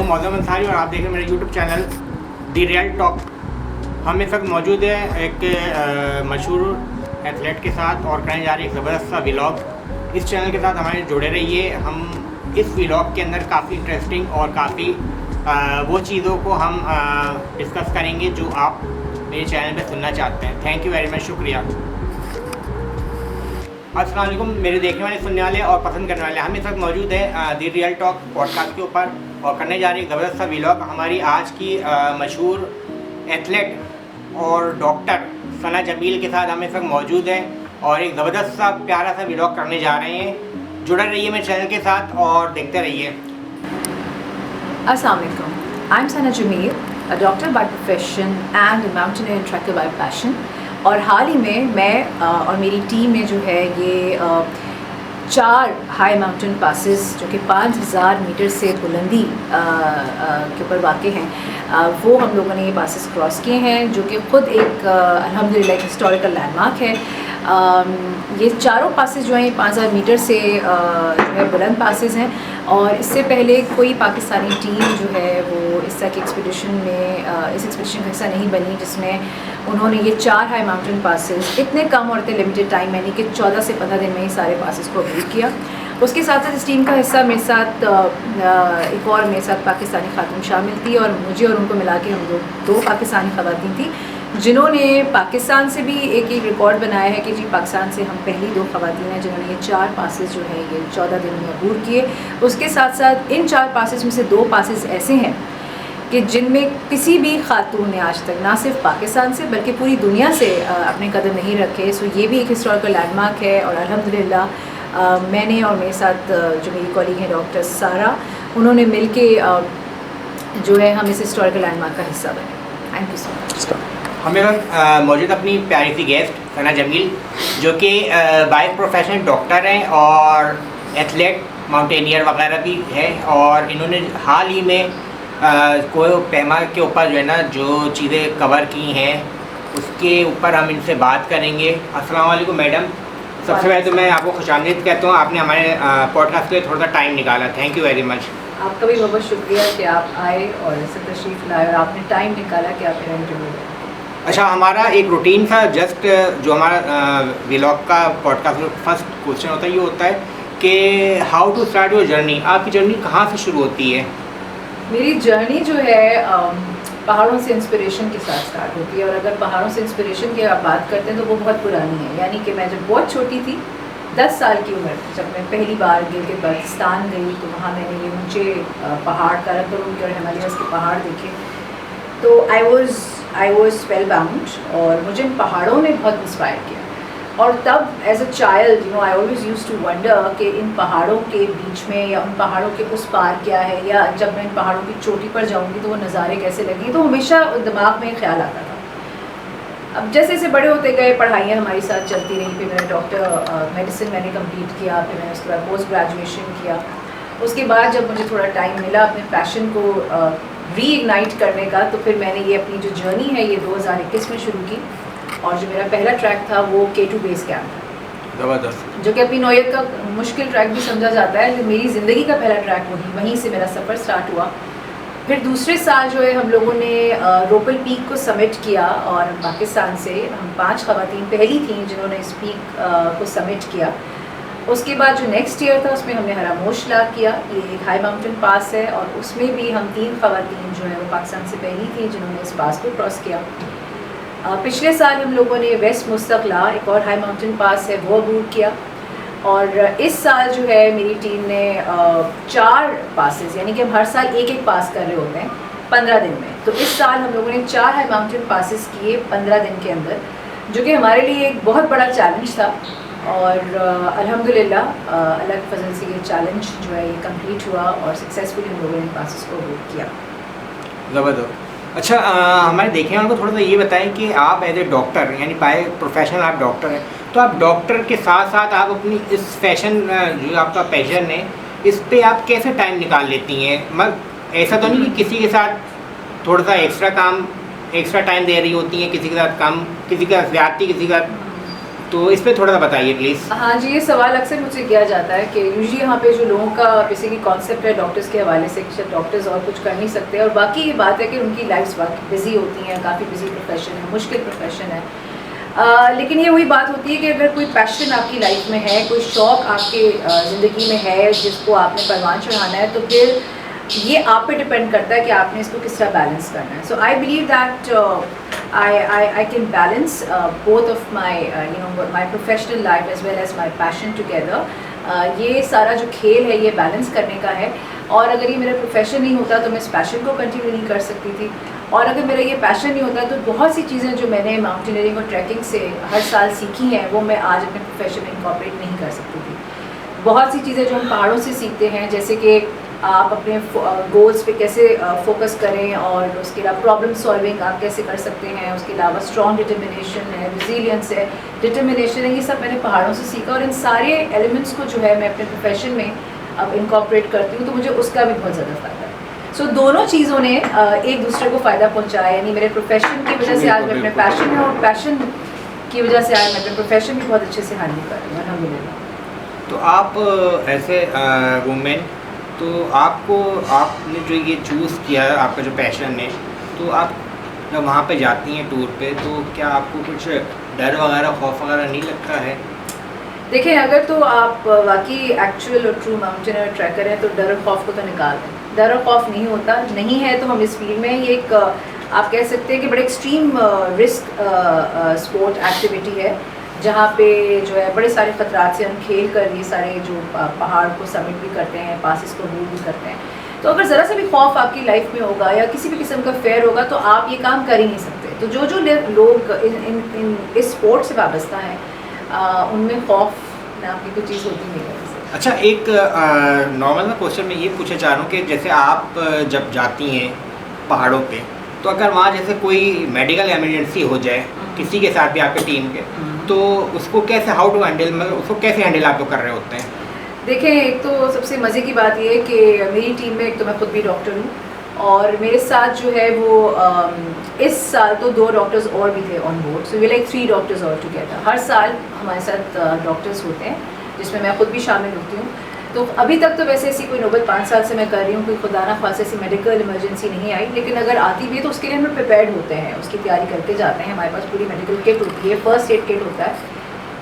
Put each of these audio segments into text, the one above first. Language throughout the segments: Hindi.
हूँ मौज़म अंसारी और आप देख रहे हैं मेरा यूट्यूब चैनल दी रियल टॉक। हम इस वक्त मौजूद है एक मशहूर एथलीट के साथ और करने जा रहे हैं एक ज़बरदस्त सा व्लॉग। इस चैनल के साथ हमारे जुड़े रहिए। हम इस व्लॉग के अंदर काफ़ी इंटरेस्टिंग और काफ़ी वो चीज़ों को हम डिस्कस करेंगे जो आप मेरे चैनल पे सुनना चाहते हैं। थैंक यू वेरी मच, शुक्रिया। अस्सलाम वालेकुम मेरे देखने वाले, सुनने वाले और पसंद करने वाले। हम इस वक्त मौजूद है दी रियल टॉक पॉडकास्ट के ऊपर और करने जा रही है ज़बरदस्त सा व्लॉग। हमारी आज की मशहूर एथलीट और डॉक्टर सना जमील के साथ हम इस वक्त मौजूद हैं और एक ज़बरदस्त सा प्यारा सा व्लॉग करने जा रहे हैं। जुड़े रहिए मेरे चैनल के साथ और देखते रहिए। Assalamu alaikum. I'm Sana Jameel, a doctor by profession and a mountaineer and trekker by passion. और हाल ही में मैं और मेरी टीम ने जो है ये 4 हाई माउंटेन पासेस जो कि 5000 मीटर से बुलंदी के ऊपर वाक़ हैं, वो हम लोगों ने ये पासेस क्रॉस किए हैं, जो कि ख़ुद एक अल्हम्दुलिल्लाह एक हिस्टोरिकल लैंडमार्क है। ये चारों पासेस जो हैं 5000 मीटर से जो है बुलंद पासेस हैं और इससे पहले कोई पाकिस्तानी टीम जो है वो इस तरह की एक्सपीडिशन में इस एक्सपीडिशन का हिस्सा नहीं बनी जिसमें उन्होंने ये 4 हाई माउंटेन पासेस इतने कम और इतने लिमिटेड टाइम यानी कि 14 से 15 दिन में ही सारे पासेस को अचीव किया। उसके साथ साथ इस टीम का हिस्सा मेरे साथ एक और मेरे साथ पाकिस्तानी खातून शामिल थी और मुझे और उनको मिला के हम लोग 2 पाकिस्तानी ख़वातीन थी जिन्होंने पाकिस्तान से भी एक रिकॉर्ड बनाया है कि जी पाकिस्तान से हम पहली 2 ख़वातीन हैं जिन्होंने ये 4 पासेस जो है ये 14 दिन में अबूर किए। उसके साथ साथ इन 4 पासेस में से 2 पासेस ऐसे हैं कि जिनमें किसी भी खातून ने आज तक ना सिर्फ पाकिस्तान से बल्कि पूरी दुनिया से अपने कदम नहीं रखे। सो ये भी एक हिस्टोरिकल लैंडमार्क है और अल्हम्दुलिल्लाह मैंने और मेरे साथ जो मेरी कॉलीग हैं डॉक्टर सारा, उन्होंने मिल के जो है हम इस हिस्टोरिकल लैंडमार्क का हिस्सा बने। Thank you so much. हमें मौजूद अपनी प्यारी सी गेस्ट सना जमील जो कि बाय प्रोफेशनल डॉक्टर हैं और एथलीट माउंटेनियर वगैरह भी है और इन्होंने हाल ही में कोई पैमा के ऊपर जो है ना जो चीज़ें कवर की हैं उसके ऊपर हम इनसे बात करेंगे। अस्सलाम वालेकुम मैडम। सबसे पहले तो मैं आपको खुशामदीद कहता हूँ, आपने हमारे पॉडकास्ट के लिए थोड़ा सा टाइम निकाला। Thank you very much. आपका भी बहुत शुक्रिया कि आप आए और इसे तशरीफ़ लाए और आपने टाइम निकाला कि आप मेरा इंटरव्यू लें। अच्छा, हमारा एक रूटीन था जस्ट जो हमारा व्लॉग का पॉडकास्ट में फर्स्ट क्वेश्चन होता है ये होता है कि how to start your journey. आपकी जर्नी कहाँ से शुरू होती है? मेरी जर्नी जो है पहाड़ों से इंस्पिरेशन के साथ स्टार्ट होती है और अगर पहाड़ों से इंस्पिरेशन की आप बात करते हैं तो वो बहुत पुरानी है। यानी कि मैं जब बहुत छोटी थी 10 साल की उम्र जब मैं पहली बार गिलगित बाल्टिस्तान गई तो वहाँ मैंने ये ऊँचे पहाड़ काराकोरम के और हिमालयस के पहाड़ देखे तो आई वॉज स्पेल बाउंड और मुझे इन पहाड़ों ने बहुत इंस्पायर किया। और तब as a child I always use to wonder कि इन पहाड़ों के बीच में या उन पहाड़ों के उस पार क्या है, या जब मैं इन पहाड़ों की चोटी पर जाऊंगी तो वो नज़ारे कैसे लगे, तो हमेशा दिमाग में ख्याल आता था। अब जैसे जैसे बड़े होते गए पढ़ाइयाँ हमारी साथ चलती रही। फिर मैंने डॉक्टर मेडिसिन मैंने कंप्लीट किया, फिर मैंने उसके बाद पोस्ट ग्रेजुएशन किया। उसके बाद जब मुझे थोड़ा टाइम मिला अपने पैशन को रीइग्नाइट करने का तो फिर मैंने ये अपनी जो जर्नी है ये 2021 में शुरू की और जो मेरा पहला ट्रैक था वो K2 बेस कैंप था, ज़बरदस्त, जो कि अपनी नौयत का मुश्किल ट्रैक भी समझा जाता है। मेरी ज़िंदगी का पहला ट्रैक वहीं से मेरा सफ़र स्टार्ट हुआ। फिर दूसरे साल जो है हम लोगों ने रोपल पीक को समिट किया और पाकिस्तान से हम 5 ख़वातीन पहली थी जिन्होंने इस पीक को समिट किया। उसके बाद जो नेक्स्ट ईयर था उसमें हमने हरामोश लाग किया, ये एक हाई माउंटेन पास है और उसमें भी हम 3 ख़वातीन जो है वो पाकिस्तान से पहली थी जिन्होंने इस पास को क्रॉस किया। पिछले साल हम लोगों ने वेस्ट मुस्तकला एक और हाई माउंटेन पास है वो अबूर किया और इस साल जो है मेरी टीम ने 4 पासेस यानी कि हम हर साल एक पास कर रहे होते हैं 15 दिन में, तो इस साल हम लोगों ने 4 हाई माउंटेन पासेस किए 15 दिन के अंदर, जो कि हमारे लिए एक बहुत बड़ा चैलेंज था और अल्हम्दुलिल्लाह अल्लाह के फजल से ये चैलेंज जो है ये कंप्लीट हुआ और सक्सेसफुली हम लोगों ने पासेस को अबूर किया। ज़बरदस्त। अच्छा, हमारे देखने वालों को थोड़ा सा ये बताएं कि आप एज ए डॉक्टर यानी बाय प्रोफेशनल आप डॉक्टर हैं, तो आप डॉक्टर के साथ साथ आप अपनी इस फैशन जो आपका पैशन है इस पे आप कैसे टाइम निकाल लेती हैं? मतलब ऐसा तो नहीं कि किसी के साथ थोड़ा सा एक्स्ट्रा टाइम दे रही होती हैं, किसी के साथ कम, किसी के साथ ज़्यादती, किसी का तो इस पर थोड़ा सा बताइए प्लीज़। हाँ जी, ये सवाल अक्सर मुझसे किया जाता है कि यूजुअली यहाँ पे जो लोगों का बेसिकली कॉन्सेप्ट है डॉक्टर्स के हवाले से कि डॉक्टर्स और कुछ कर नहीं सकते, और बाकी ये बात है कि उनकी लाइफ्स बिजी होती हैं, काफ़ी बिजी प्रोफेशन है, मुश्किल प्रोफेशन है। लेकिन ये वही बात होती है कि अगर कोई पैशन आपकी लाइफ में है, कोई शौक़ आपके ज़िंदगी में है जिसको आपने परवान चढ़ाना है, तो फिर ये आप पे डिपेंड करता है कि आपने इसको किस तरह बैलेंस करना है। So I believe that I can balance both of my my professional life as well as my passion together. ये सारा जो खेल है ये बैलेंस करने का है, और अगर ये मेरा प्रोफेशन नहीं होता तो मैं इस पैशन को कंटिन्यू नहीं कर सकती थी, और अगर मेरा ये पैशन नहीं होता तो बहुत सी चीज़ें जो मैंने माउंटेनियरिंग और ट्रैकिंग से हर साल सीखी हैं वो मैं आज अपने प्रोफेशन में इनकॉर्पोरेट नहीं कर सकती थी। बहुत सी चीज़ें जो हम पहाड़ों से सीखते हैं, जैसे कि आप अपने गोल्स पे कैसे फोकस करें, और उसके अलावा प्रॉब्लम सॉल्विंग आप कैसे कर सकते हैं, उसके अलावा स्ट्रॉन्ग डिटर्मिनेशन है, रिजिलियंस है, डिटर्मिनेशन है, ये सब मैंने पहाड़ों से सीखा, और इन सारे एलिमेंट्स को जो है मैं अपने प्रोफेशन में अब इनकॉर्पोरेट करती हूँ, तो मुझे उसका भी बहुत ज़्यादा फ़ायदा है। सो दोनों चीज़ों ने एक दूसरे को फ़ायदा पहुँचाया, यानी मेरे प्रोफेशन की वजह से आज मैं अपने पैशन है, और पैशन की वजह से आज मैं अपने प्रोफेशन भी बहुत अच्छे से हैंडल कर रही हूँ, अल्हम्दुलिल्लाह। तो आप ऐसे वुमेन, तो आपने जो ये चूज़ किया है, आपका जो पैशन है, तो आप जब वहाँ पे जाती हैं टूर पे, तो क्या आपको कुछ डर वगैरह, खौफ वगैरह नहीं लगता है? देखिए, अगर तो आप वाकई एक्चुअल और ट्रू माउंटेनर ट्रैकर हैं तो डर और खौफ को तो निकाल दें। डर और खौफ नहीं होता, नहीं है तो हम इस फील्ड में ये एक आप कह सकते हैं कि बड़े एक्सट्रीम रिस्क स्पोर्ट एक्टिविटी है, जहाँ पे जो है बड़े सारे ख़तरात से हम खेल कर ये सारे जो पहाड़ को समिट भी करते हैं, पासिस को दूर भी करते हैं। तो अगर ज़रा सा भी खौफ आपकी लाइफ में होगा या किसी भी किस्म का फेयर होगा तो आप ये काम कर ही नहीं सकते। तो जो लोग इस स्पोर्ट से वाबस्ता हैं, उनमें खौफ नाम की कोई चीज़ होती नहीं है। अच्छा, एक नॉर्मल ना क्वेश्चन मैं ये पूछना चाह रहा हूँ कि जैसे आप जब जाती हैं पहाड़ों पे, तो अगर वहाँ जैसे कोई मेडिकल इमरजेंसी हो जाए किसी के साथ भी, आपके टीम के, तो उसको कैसे, हाउ टू हैंडल, मतलब उसको कैसे हैंडल आप लोग कर रहे होते हैं? देखें, एक तो सबसे मज़े की बात ये है कि मेरी टीम में एक तो मैं खुद भी डॉक्टर हूँ, और मेरे साथ जो है वो इस साल तो 2 डॉक्टर्स और भी थे on board, so we like 3 doctors all together. हर साल हमारे साथ डॉक्टर्स होते हैं जिसमें मैं खुद भी शामिल होती हूँ। तो अभी तक तो वैसे ऐसी कोई नौबत 5 साल से मैं कर रही हूँ, कोई खुदा ना खासा ऐसी मेडिकल इमरजेंसी नहीं आई, लेकिन अगर आती भी है तो उसके लिए हम प्रिपेयर्ड होते हैं, उसकी तैयारी करके जाते हैं। हमारे पास पूरी मेडिकल किट होती है, फर्स्ट एड किट होता है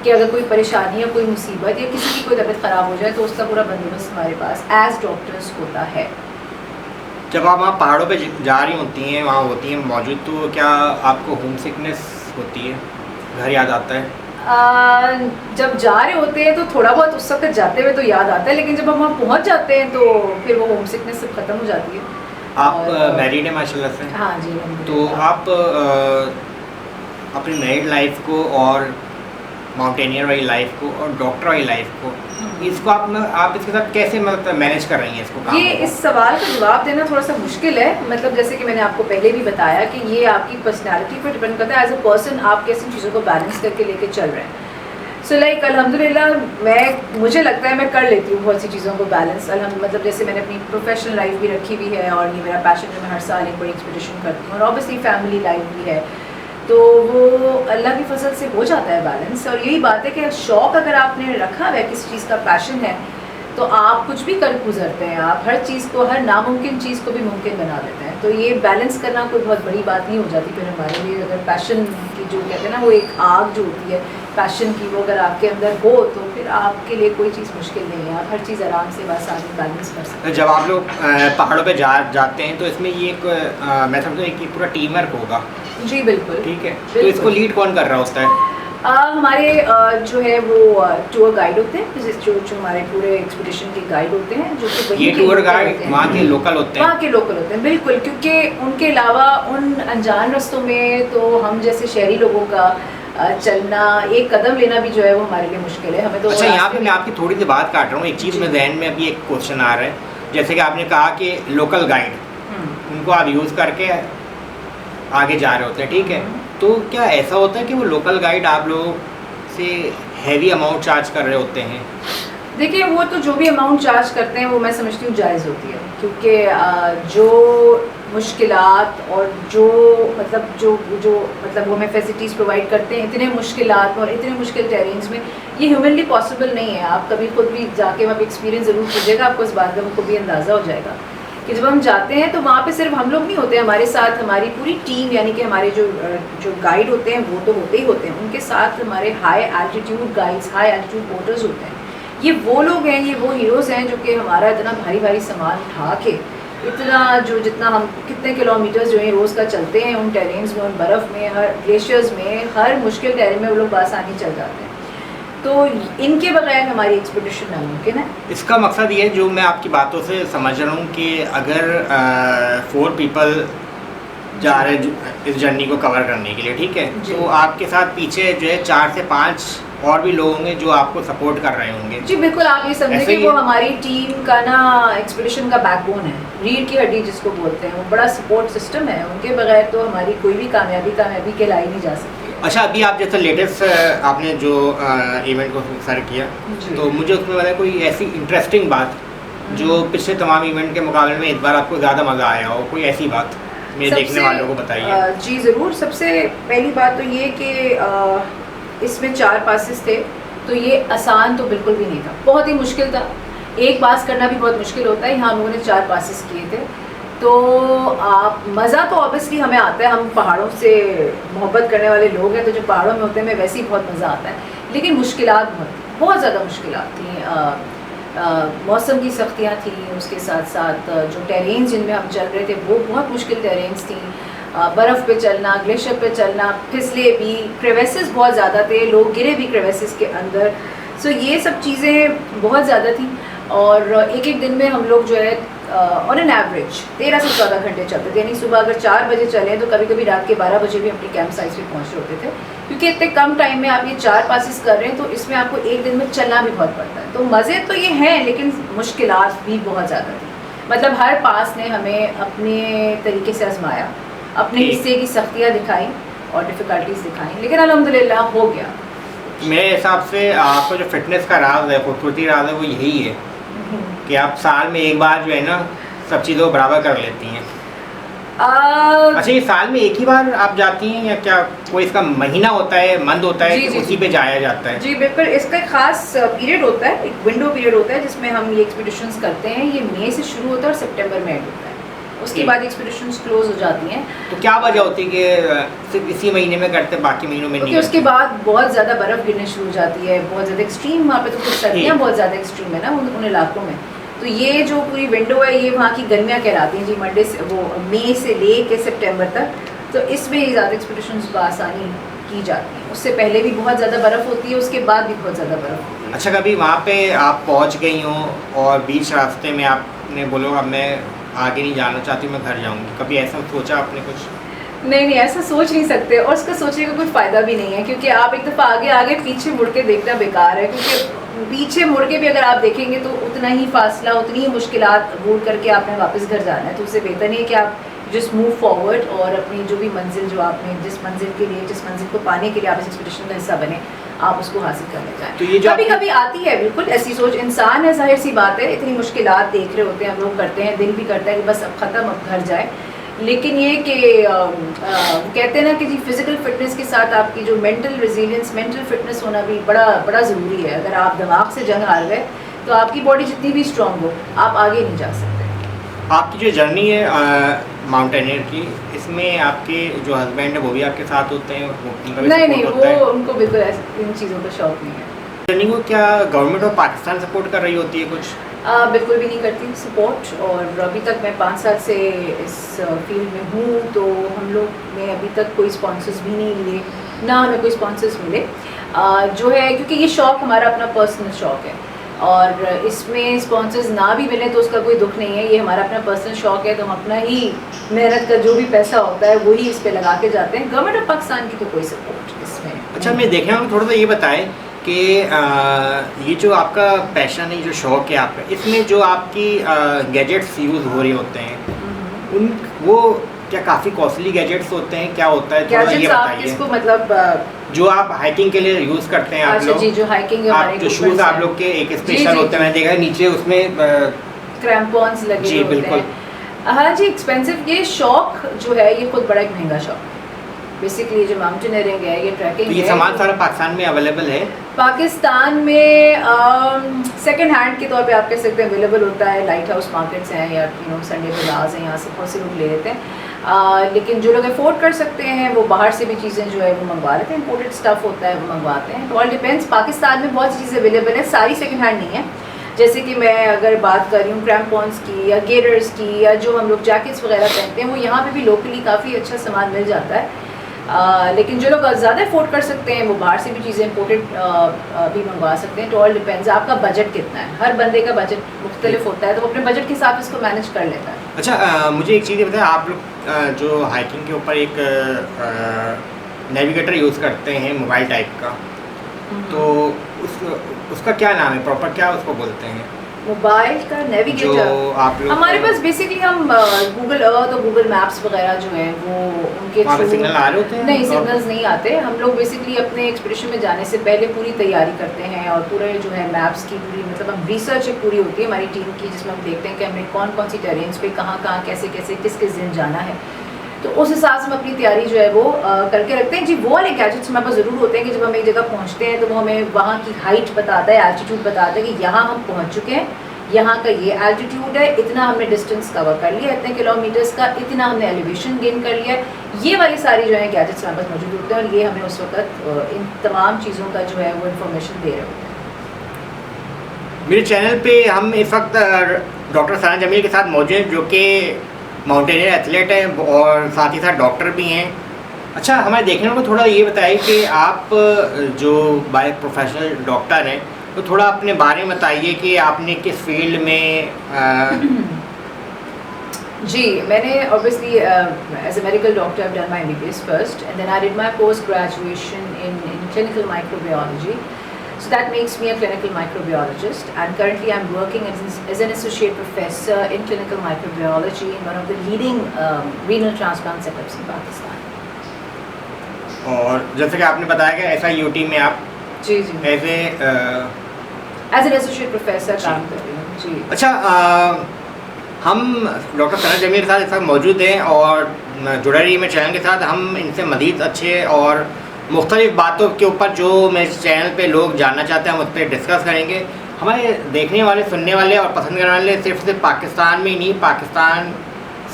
कि अगर कोई परेशानी या कोई मुसीबत या किसी की कोई तबीयत ख़राब हो जाए तो उसका पूरा बंदोबस्त हमारे पास एज डॉक्टर्स होता है। जब आप वहाँ पहाड़ों पे जा रही होती हैं, वहाँ होती हैं मौजूद, तो क्या आपको होम सिकनेस होती है, घर याद आता है? जब जा रहे होते हैं तो थोड़ा बहुत उस वक्त जाते हुए तो याद आता है, लेकिन जब हम वहाँ पहुँच जाते हैं तो फिर वो होम सिकनेस सब ख़त्म हो जाती है। आप मैरिड हैं माशाल्लाह से? हाँ जी। तो आप अपनी मैरिड लाइफ को और माउंटेनियर वाली लाइफ को और डॉक्टर वाली लाइफ को, इसको आप इसके साथ कैसे मतलब मैनेज कर रही हैं इसको काम? ये इस सवाल का जवाब देना थोड़ा सा मुश्किल है, मतलब जैसे कि मैंने आपको पहले भी बताया कि ये आपकी पर्सनैलिटी पर डिपेंड करता है, एज अ पर्सन आप कैसी चीज़ों को बैलेंस करके लेके चल रहे हैं। सो लाइक अल्हम्दुलिल्लाह मुझे लगता है मैं कर लेती हूँ बहुत सी चीज़ों को बैलेंस, मतलब जैसे मैंने अपनी प्रोफेशनल लाइफ भी रखी हुई है, और ये मेरा पैशन है, मैं हर साल एक बड़ी एक्सपीडिशन करती हूँ, और ऑब्वियसली फैमिली लाइफ भी है, तो वो अल्लाह की फसल से हो जाता है बैलेंस। और यही बात है कि शौक़ अगर आपने रखा है, किसी चीज़ का पैशन है, तो आप कुछ भी कर गुजरते हैं, आप हर चीज़ को, हर नामुमकिन चीज़ को भी मुमकिन बना देते हैं। तो ये बैलेंस करना कोई बहुत बड़ी बात नहीं हो जाती फिर हमारे लिए। अगर पैशन की जो कहते हैं ना, वो एक आग जो होती है पैशन की, वो अगर आपके अंदर हो तो फिर आपके लिए कोई चीज़ मुश्किल नहीं है, आप हर चीज़ आराम से बस आगे बैलेंस कर सकते हैं। जब आप लोग पहाड़ों पे जाते हैं तो इसमें ये एक मैं समझता हूँ कि पूरा टीम वर्क होगा। जी बिल्कुल। ठीक है, तो इसको लीड कौन कर रहा होता है? हमारे जो है वो टूर गाइड होते हैं, जो हमारे पूरे एक्सपीडिशन के गाइड होते हैं, जो कि ये टूर गाइड वहाँ के लोकल होते हैं? वहाँ के लोकल होते हैं बिल्कुल, क्योंकि उनके अलावा उन अनजान रास्तों में तो हम जैसे शहरी लोगों का चलना, एक कदम लेना भी जो है वो हमारे लिए मुश्किल है। हमें तो अच्छा, यहाँ पे मैं आपकी थोड़ी सी बात काट रहा हूँ, एक चीज़ में जहन में अभी एक क्वेश्चन आ रहा है, जैसे कि आपने कहा कि लोकल गाइड, उनको आप यूज़ करके आगे जा रहे होते हैं, ठीक है, तो क्या ऐसा होता है कि वो लोकल गाइड आप लोगों से हैवी अमाउंट चार्ज कर रहे होते हैं? देखिए, वो तो जो भी अमाउंट चार्ज करते हैं वो मैं समझती हूँ जायज़ होती है, क्योंकि जो मुश्किलात और जो मतलब वो हमें फैसिलिटीज़ प्रोवाइड करते हैं इतने मुश्किलात में और इतने मुश्किल टेरेन्स में, ये ह्यूमनली पॉसिबल नहीं है। आप कभी खुद भी जाके वहाँ पे एक्सपीरियंस ज़रूर कीजिएगा, आपको इस बात का को भी अंदाज़ा हो जाएगा कि जब हम जाते हैं तो वहाँ पे सिर्फ हम लोग नहीं होते, हमारे साथ हमारी पूरी टीम, यानी कि हमारे जो गाइड होते हैं वो तो होते ही होते हैं, उनके साथ हमारे high altitude guides, high altitude porters होते हैं। ये वो लोग हैं, ये वो हीरोज़ हैं जो कि हमारा इतना भारी भारी सामान उठा के जितना हम कितने किलोमीटर्स जो है रोज़ का चलते हैं उन टेरेन्स में, उन बर्फ़ में, हर ग्लेशियर्स में, हर मुश्किल टेरेन में वो लोग बासानी चल जाते हैं। तो इनके बगैर हमारी एक्सपीडिशन नामुमकिन है। इसका मकसद ये जो मैं आपकी बातों से समझ रहा हूँ कि अगर 4 पीपल जा रहे हैं इस जर्नी को कवर करने के लिए, ठीक है, तो आपके साथ पीछे जो है 4 से 5 और भी लोग होंगे जो आपको सपोर्ट कर रहे होंगे। जी बिल्कुल, आप ये समझें कि वो हमारी टीम का ना एक्सपीडिशन का बैकबोन है, रीढ़ की हड्डी जिसको बोलते हैं, वो बड़ा सपोर्ट सिस्टम है। उनके बगैर तो हमारी कोई भी कामयाबी कहलाई नहीं जा सकती। अच्छा, अभी आप जैसे लेटेस्ट आपने जो इवेंट को सर किया, तो मुझे उसमें मतलब कोई ऐसी इंटरेस्टिंग बात जो पिछले तमाम इवेंट के मुकाबले में इस बार आपको ज़्यादा मज़ा आया हो, कोई ऐसी बात मेरे देखने वालों को बताइए। जी ज़रूर। सबसे पहली बात तो ये कि इसमें 4 पासेस थे, तो ये आसान तो बिल्कुल भी नहीं था, बहुत ही मुश्किल था। एक पास करना भी बहुत मुश्किल होता है, यहाँ हम लोगों ने 4 पासेस किए थे। तो आप मज़ा तो ऑब्वियसली हमें आता है, हम पहाड़ों से मोहब्बत करने वाले लोग हैं, तो जो पहाड़ों में होते हैं हमें वैसे ही बहुत मज़ा आता है। लेकिन मुश्किलात बहुत ज़्यादा मुश्किलात थी। मौसम की सख्तियाँ थी, उसके साथ साथ जो टेरेन्स जिनमें हम चल रहे थे वो बहुत मुश्किल टेरेन्स थी। बर्फ़ पे चलना, ग्लेशियर पे चलना, फिसले भी, क्रेवेसेस बहुत ज़्यादा थे, लोग गिरे भी क्रेवेसेस के अंदर। सो ये सब चीज़ें बहुत ज़्यादा थी। और एक दिन में हम लोग जो है ऑन एन एवरेज 13 से 14 घंटे चलते थे, यानी सुबह अगर 4 बजे चलें तो कभी कभी रात के 12 बजे भी अपनी कैंप साइट्स पे पहुँच होते थे, क्योंकि इतने कम टाइम में आप ये 4 पासेस कर रहे हैं तो इसमें आपको एक दिन में चलना भी बहुत पड़ता है। तो मज़े तो ये हैं, लेकिन मुश्किलात भी बहुत ज़्यादा थी। मतलब हर पास ने हमें अपने तरीके से आजमाया, अपने हिस्से की सख्तियाँ दिखाई और डिफ़िकल्टीज दिखाई, लेकिन अल्हम्दुलिल्लाह हो गया। मेरे हिसाब से आपको जो फिटनेस का राज है, खूबसूरती राज है, वो यही है कि आप साल में एक बार जो है ना सब चीज़ों को बराबर कर लेती हैं। अच्छा, ये साल में एक ही बार आप जाती हैं या क्या कोई इसका महीना होता है, मंथ होता है कि उसी पे जाया जाता है? जी बिल्कुल, इसका एक ख़ास पीरियड होता है, एक विंडो पीरियड होता है जिसमें हम ये एक्सपीडिशंस करते हैं। ये मई से शुरू होता है और सितंबर में एंड होता है, उसके बाद एक्सपीडिशंस क्लोज हो जाती हैं। तो क्या वजह होती है कि सिर्फ इसी महीने में करते बाकी महीनों में नहीं? उसके बाद बहुत ज़्यादा बर्फ़ गिरने शुरू हो जाती है, बहुत ज़्यादा एक्सट्रीम, वहाँ पे तो कुछ सर्दियाँ बहुत ज़्यादा एक्सट्रीम है ना उन इलाकों में। तो ये जो पूरी विंडो है ये वहाँ की गर्मियाँ कहलाती हैं जी, मंडे से वो मई से ले के सितंबर तक। तो इसमें ज़्यादा एक्सपीडिशंस बआसानी की जाती हैं। उससे पहले भी बहुत ज़्यादा बर्फ़ होती है, उसके बाद भी बहुत ज़्यादा बर्फ़ होती है। अच्छा, कभी वहाँ पे आप पहुँच गई हो और बीच रास्ते में आपने बोलो अब मैं आगे नहीं जाना चाहती, मैं घर जाऊँगी, कभी ऐसा सोचा आपने कुछ? नहीं, ऐसा सोच नहीं सकते और उसका सोचने का कोई फ़ायदा भी नहीं है, क्योंकि आप एक दफ़ा आगे पीछे मुड़ के देखना बेकार है, क्योंकि पीछे मुड़ के भी अगर आप देखेंगे तो उतना ही फासला, उतनी ही मुश्किलात अबूर करके आपने वापस घर जाना है। तो उससे बेहतर नहीं है कि आप जस्ट मूव फॉरवर्ड और अपनी जो भी मंजिल जो आपने जिस मंजिल को पाने के लिए आप इस एक्सपीडिशन का हिस्सा बने, आप उसको हासिल करने जाएं। तो ये कभी कभी आती है बिल्कुल ऐसी सोच, इंसान है, जाहिर सी बात है, इतनी मुश्किलात देख रहे होते हैं, हम लोग करते हैं, दिल भी करता है कि बस अब ख़त्म, अब घर जाए। लेकिन ये कि कहते हैं ना कि जी फिज़िकल फिटनेस के साथ आपकी जो मेंटल रेजिलियंस, मेंटल फिटनेस होना भी बड़ा ज़रूरी है। अगर आप दिमाग से जंग हार गए तो आपकी बॉडी जितनी भी स्ट्रॉन्ग हो, आप आगे नहीं जा सकते। आपकी जो जर्नी है माउंटेनियर की, इसमें आपके जो हस्बैंड है वो भी आपके साथ होते हैं? नहीं, वो उनको बिल्कुल इन चीज़ों का शौक़ नहीं है। जर्नी को क्या गवर्नमेंट ऑफ पाकिस्तान सपोर्ट कर रही होती है कुछ? बिल्कुल भी नहीं करती सपोर्ट, और अभी तक मैं 5 साल से इस फील्ड में हूँ, तो हम लोग ने अभी तक कोई स्पॉन्सर्स भी नहीं लिए, ना हमें कोई स्पॉन्सर्स मिले। जो है क्योंकि ये शौक़ हमारा अपना पर्सनल शौक़ है, और इसमें स्पॉन्सर्स ना भी मिले तो उसका कोई दुख नहीं है, ये हमारा अपना पर्सनल शौक़ है, तो हम अपना ही मेहनत का जो भी पैसा होता है वही इस पर लगा के जाते हैं। गवर्नमेंट ऑफ पाकिस्तान की तो कोई सपोर्ट इसमें। अच्छा, मैं देखना हूँ, थोड़ा सा ये बताएं कि ये जो आपका पैशन है, जो शौक़ है आपका, इसमें जो आपकी गैजेट्स यूज़ हो रहे होते हैं उन वो क्या काफ़ी कॉस्टली गैजेट्स होते हैं, क्या होता है, थोड़ा ये बताइए। इसको मतलब जो आप हाइकिंग के लिए यूज़ करते हैं आप लोग, जी, जो हाइकिंग आप जो शूज़ आप लोग के एक स्पेशल होते हैं, मैंने देखा है नीचे उसमें क्रैम्पॉन्स लगे जी, होते बिल्कुल। हैं। हाँ जी, एक्सपेंसिव, ये शौक जो है ये खुद बड़ा एक महंगा शौक है। बेसिकली जो माउंटेनियरिंग है, ये ट्रैकिंग तो ये है, सामान सारा पाकिस्तान में अवेलेबल है? पाकिस्तान में सेकंड हैंड के तौर पे आप कह सकते हैं अवेलेबल होता है। लाइट हाउस मार्केट्स हैं या संडे बाज़ार्स हैं, यहाँ से बहुत से लोग ले लेते हैं। लेकिन जो लोग अफोर्ड कर सकते हैं वो बाहर से भी चीज़ें जो है वो मंगवा लेते हैं। इंपोर्टेड स्टफ़ होता है वो मंगवाते हैं। तो ऑल डिपेंड्स। पाकिस्तान में बहुत सी चीज़ें अवेलेबल है, सारी सेकंड हैंड नहीं है। जैसे कि मैं अगर बात कर रही हूँ क्रैम्पॉन्स की या गेटर्स की, या जो हम लोग जैकेट्स वगैरह पहनते हैं, वो यहाँ पे भी लोकली काफ़ी अच्छा सामान मिल जाता है। लेकिन जो लोग ज़्यादा अफोर्ड कर सकते हैं वो बाहर से भी चीज़ें इंपोर्टेड भी मंगवा सकते हैं। तो ऑल डिपेंड्स आपका बजट कितना है, हर बंदे का बजट मुख्तलिफ होता है, तो अपने बजट के हिसाब से इसको मैनेज कर लेता है। अच्छा, मुझे एक चीज़ बताएं, आप लोग जो हाइकिंग के ऊपर एक नेविगेटर यूज़ करते हैं मोबाइल टाइप का, तो उसका क्या नाम है प्रॉपर, क्या उसको बोलते हैं? मोबाइल का नेविगेटर जो आप लोग हमारे पास बेसिकली हम गूगल अर्थ और गूगल मैप्स वगैरह जो हैं वो उनके वहाँ पे सिग्नल आ रहे होते हैं? नहीं, सिग्नल्स नहीं आते। हम लोग बेसिकली अपने एक्सपीडिशन में जाने से पहले पूरी तैयारी करते हैं और पूरे जो है मैप्स की पूरी मतलब हम रिसर्च एक पूरी होती है हमारी टीम की, जिसमें हम देखते हैं कि हमें कौन कौन सी टेरेन्स पे कहाँ कहाँ कैसे कैसे किस किस दिन जाना है। तो उस हिसाब से हम अपनी तैयारी जो है वो करके रखते हैं जी। वो वाले गैजेट्स हमारे पास ज़रूर होते हैं कि जब हम एक जगह पहुँचते हैं तो वो हमें वहाँ की हाइट बताता है, एल्टीट्यूड बताता है कि यहाँ हम पहुँच चुके हैं, यहाँ का ये एल्टीट्यूड है, इतना हमने डिस्टेंस कवर कर लिया, इतने किलोमीटर्स का, इतना हमने एलिवेशन गेन कर लिया। ये वाली सारी जो है गैजेट्स हमारे पास मौजूद होते हैं और ये हमें उस वक्त इन तमाम चीज़ों का जो है वो इन्फॉर्मेशन दे रहे होते हैं। मेरे चैनल पे हम इस वक्त डॉक्टर सना जमील के साथ मौजूद हैं, जो कि माउंटेनियर एथलीट हैं और साथ ही साथ डॉक्टर भी हैं। अच्छा, हमारे देखने को थोड़ा ये बताइए कि आप जो बाय प्रोफेशनल डॉक्टर हैं, तो थोड़ा अपने बारे में बताइए कि आपने किस फील्ड में जी, मैंने obviously as a medical doctor I done my MBBS first and then I did my post graduation in clinical microbiology. So that makes me a clinical microbiologist, and currently I'm working as an associate professor in clinical microbiology in one of the leading renal transplant setups in Pakistan. और जैसे कि आपने बताया कि SIUT में आप जी एज an associate professor काम कर रही हूँ जी. अच्छा, हम डॉक्टर सना जमील के साथ इस वक्त मौजूद हैं और जुड़े रही मेरे चैनल के साथ। हम इनसे मज़ीद अच्छे और मुख्तलिफ बातों के ऊपर जो मेरे चैनल पे लोग जानना चाहते हैं हम उस पर डिस्कस करेंगे। हमारे देखने वाले, सुनने वाले और पसंद करने वाले सिर्फ पाकिस्तान में ही नहीं, पाकिस्तान,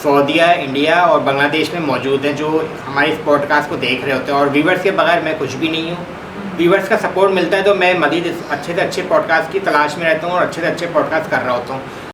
सऊदीया, इंडिया और बांग्लादेश में मौजूद हैं जो हमारे इस पॉडकास्ट को देख रहे होते हैं। और व्यूवर्स के बगैर मैं कुछ भी नहीं हूँ। व्यूवर्स का सपोर्ट मिलता है तो मैं मज़ीद अच्छे से अच्छे पॉडकास्ट की तलाश में रहता हूँ और अच्छे से अच्छे पॉडकास्ट कर रहा होता हूँ।